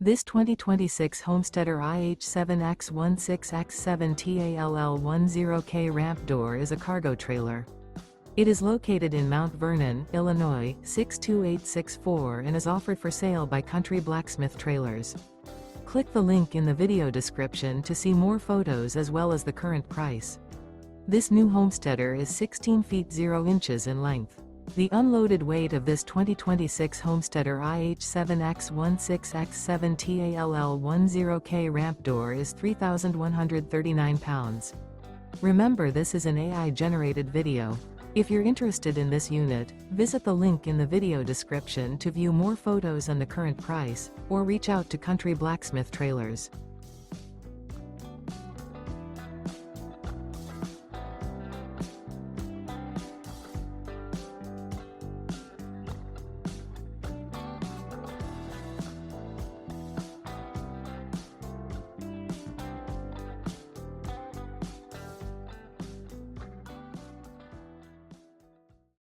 This 2026 Homesteader IH7X16X7TALL10K ramp door is a cargo trailer. It is located in Mount Vernon, Illinois, 62864 and is offered for sale by Country Blacksmith Trailers. Click the link in the video description to see more photos as well as the current price. This new Homesteader is 16 feet 0 inches in length. The unloaded weight of this 2026 Homesteader IH7X16X7TALL10K ramp door is 3,139 pounds. Remember, this is an AI-generated video. If you're interested in this unit, visit the link in the video description to view more photos and the current price, or reach out to Country Blacksmith Trailers.